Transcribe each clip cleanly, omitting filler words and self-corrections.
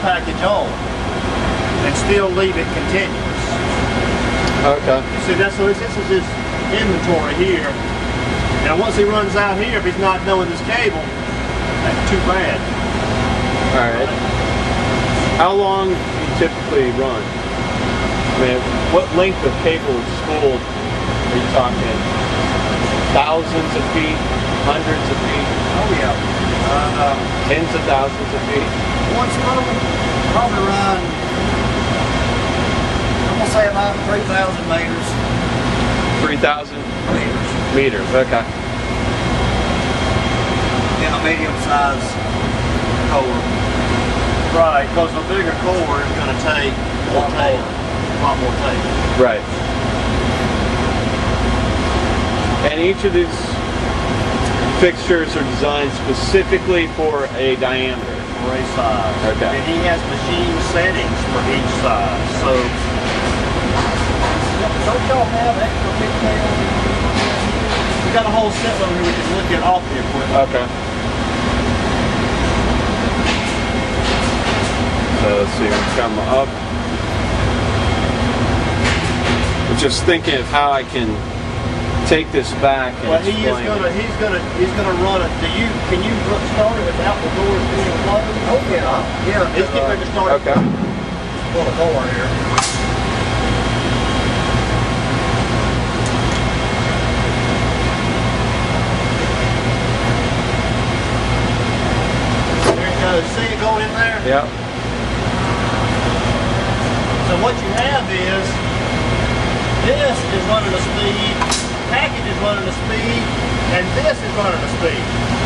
package on and still leave it continuous. Okay. See, this is his inventory here. Now once he runs out here, if he's not knowing this cable, that's too bad. Alright. How long do you typically run? I mean, what length of cable is spooled? Are you talking thousands of feet, hundreds of feet? Oh yeah. Tens of thousands of feet? Once probably run, I'm gonna say about 3,000 meters. 3,000 Meters. meters, okay. In a medium-sized core. Right, because a bigger core is going to take a lot more tape. Right. And each of these fixtures are designed specifically for a diameter. For a size. Okay. And he has machine settings for each size. So, don't y'all have extra pigtails? We got a whole set over here we can look at off the equipment. Okay. So let's see, we come up. I'm just thinking of how I can take this back and well, explain. he's gonna run it. Can you start it without the doors being closed? Oh yeah. Yeah. He's getting ready to start. Okay. Pull a door here. There it goes. See it going in there? Yep. So what you have is, this is running a speed, package is running a speed, and this is running a speed.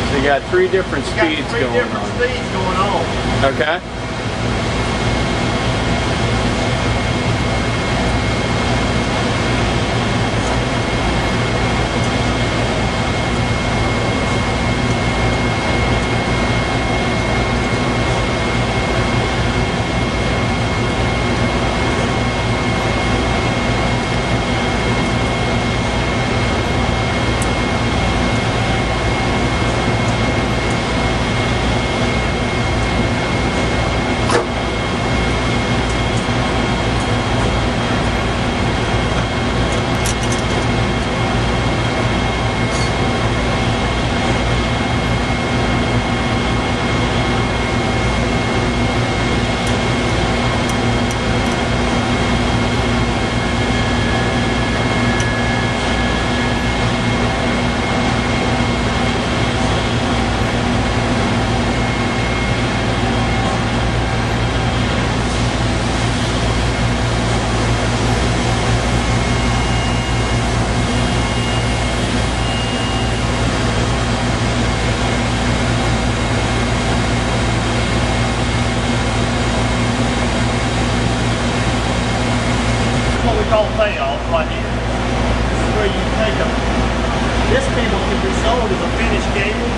So you got three different speeds going on. Three different speeds going on. Okay. Called payoff right here. This is where you take them. This cable can be sold as a finished cable,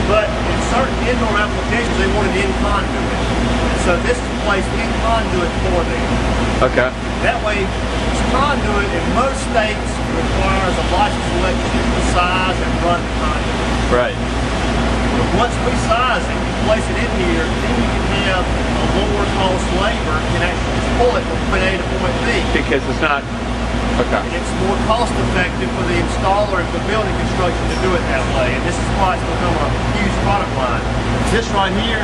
but in certain indoor applications they want it in conduit. So this is placed in conduit for them. Okay. That way, this conduit in most states requires a license electrician to size and run the conduit. Right. But once we size it, place it in here, then you can have a lower cost labor and actually pull it from point A to point B. Because it's not, okay. And it's more cost effective for the installer and for building construction to do it that way. And this is why it's become a huge product line. This right here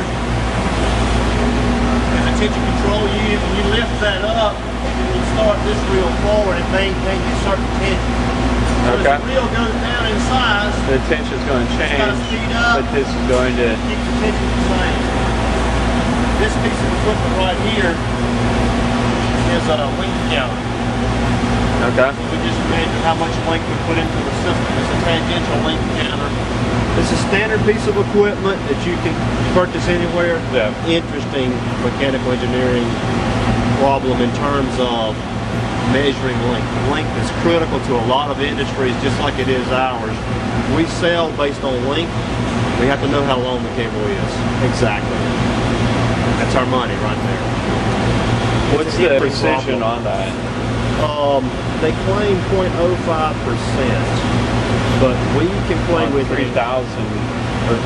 is a tension control unit. When you lift that up, you start this reel forward and maintain a certain tension. So Okay. as the reel goes down in size, The tension's going to change, it's got to speed up, but this is going to, keep the tension the same. This piece of equipment right here is a link counter. okay. We just measure how much link we put into the system. It's a tangential link counter. It's a standard piece of equipment that you can purchase anywhere. Yeah. Interesting mechanical engineering problem in terms of measuring length. Length is critical to a lot of industries, just like it is ours. We sell based on length. We have to know how long the cable is. Exactly. That's our money right there. What's the precision on that? They claim 0.05%, but we can play On with 3,000 or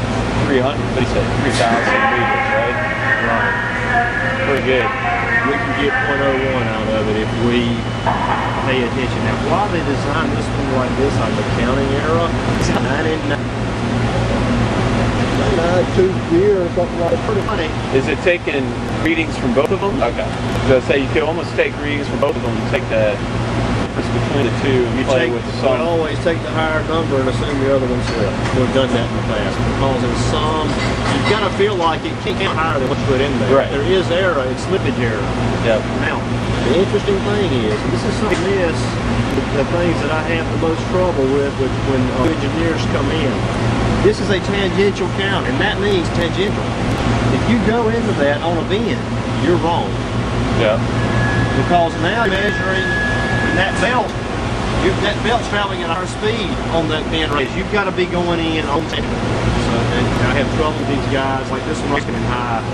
300, they say 3,000 meters, right? Right. pretty good. We can get 0.01 out of it if we pay attention. Now, why they designed this one like this on the counting error, 92 year or something like that. Pretty funny. Is it taking readings from both of them? Okay. So say you could almost take readings from both of them and take the difference between the two and play with the sum. You always take the higher number and assume the other one's left. We've done that in the past. Because in some, you've got to feel like it can't count higher than what you put in there. Right. There is error, it's slippage error. Yep. Now, the interesting thing is, and this is something the things that I have the most trouble with when engineers come in. This is a tangential count, and that means tangential. If you go into that on a bend, you're wrong. Yeah. Because now you're measuring that belt. That belt's traveling at our speed on that bend race. You've got to be going in on technical. So I have trouble with these guys like this one racing high.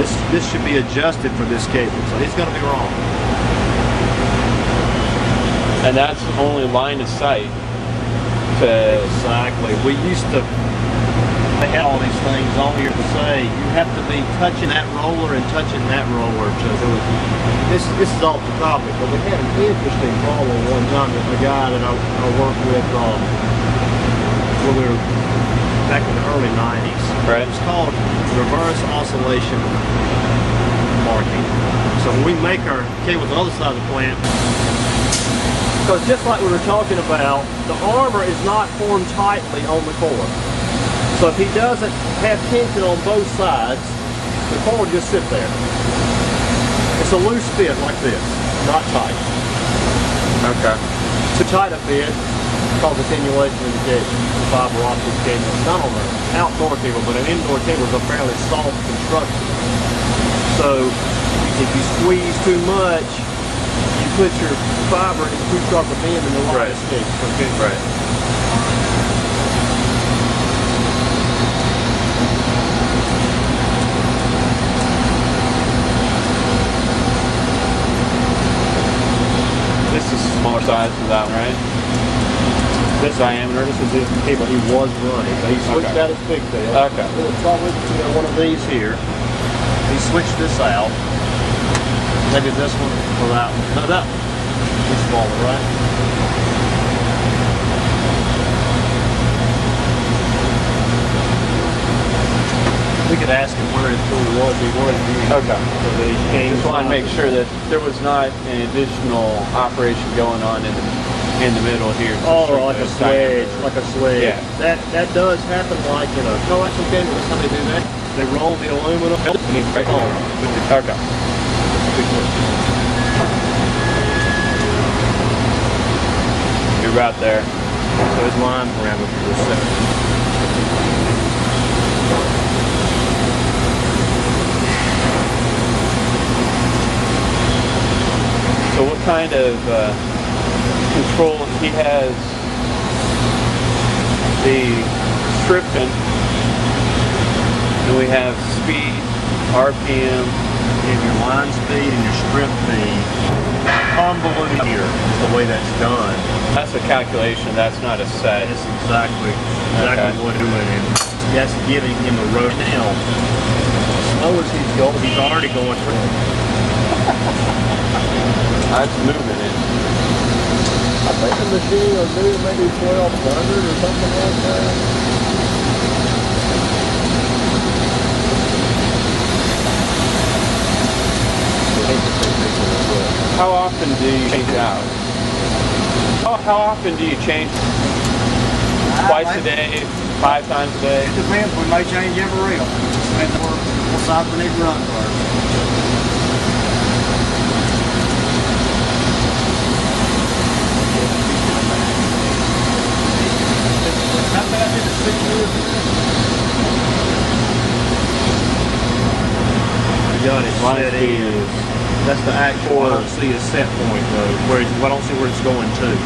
This should be adjusted for this cable, so it's going to be wrong. And that's only line of sight. Exactly. We used to have all these things on here to say you have to be touching that roller and touching that roller to do it. This is off the topic, but we had an interesting problem one time with a guy that I worked with when we were back in the early 90s. Right. It's called reverse oscillation marking. So when we make our cables on the other side of the plant, because just like we were talking about, the armor is not formed tightly on the core. So if he doesn't have tension on both sides, the core will just sit there. It's a loose fit like this, not tight. Okay. Too tight a fit causes attenuation indication. Fiber optic cable. Not on an outdoor cable, but an indoor cable is a fairly soft construction. So if you squeeze too much, you put your fiber in too sharp a bend and the line sticks. Okay. Right. This is smaller size than that one, right? This diameter. This is his cable he was running. So he switched out his pigtail. Okay. It's probably one of these here. He switched this out. Maybe this one or that one. No, that one. It's smaller, right? We could ask him where his tool was. He was using. Okay. Just want to make sure that there was not an additional operation going on in the middle here. Oh, like a swedge, Yeah. That does happen like in a coaxial cable. That's how they do that. They roll the aluminum. Okay. You're about there. So his line parameter is set. So what kind of control he has? The strip pin, and we have speed, RPM, And your line speed and your strip speed. Convoluted here is the way that's done. That's a calculation. That's not a set. That's exactly what we're doing. That's giving him a road now. As slow as he's going, he's already going through. That's moving it. I think the machine will do maybe 1200 or something like that. How often do you change out? How often do you change? Twice a day, 5 times a day? It depends. We may change every reel. Depends on what side we need to run first. How fast is it? 6 years? You got it. Set is. That's the actual. I don't see a set point though. I don't see where it's going to. I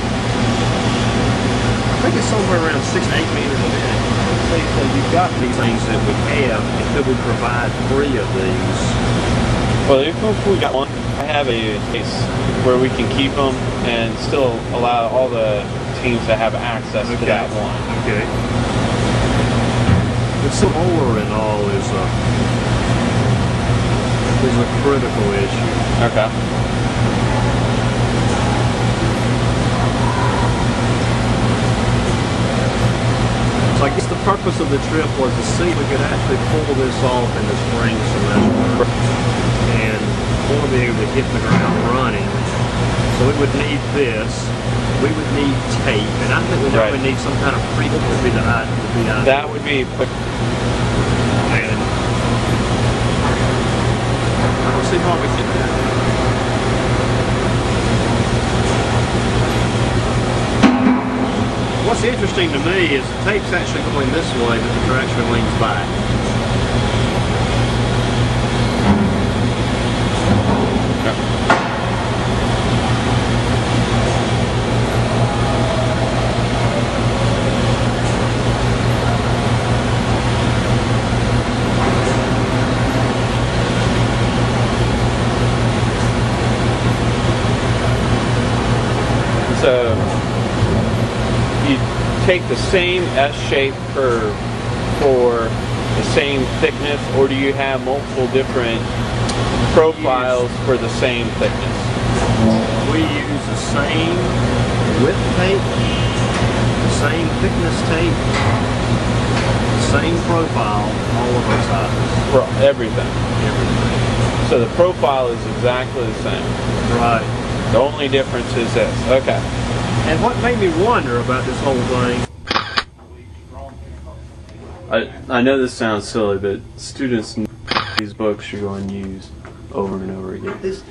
think it's somewhere around 6 to 8 meters a minute. So you've got these things that we have. Could we provide 3 of these? Well, if we got one, I have a case where we can keep them and still allow all the teams to have access to that one. Okay. But some molar and all is is a critical issue. Okay. So I guess the purpose of the trip was to see if we could actually pull this off in the spring semester. And we want to be able to hit the ground running. So we would need this. We would need tape, and I think we Right. would need some kind of pre would be the idea. That would be. And we'll see how we can do that. What's interesting to me is the tape's actually going this way, but the traction leans back. So you take the same S-shaped curve for the same thickness, or do you have multiple different profiles for the same thickness? We use the same width tape, the same thickness tape, the same profile, all of our sizes. For everything. Everything. So the profile is exactly the same. Right. The only difference is this. Okay. And what made me wonder about this whole thing, I know this sounds silly, but students know these books you're going to use over and over again. it's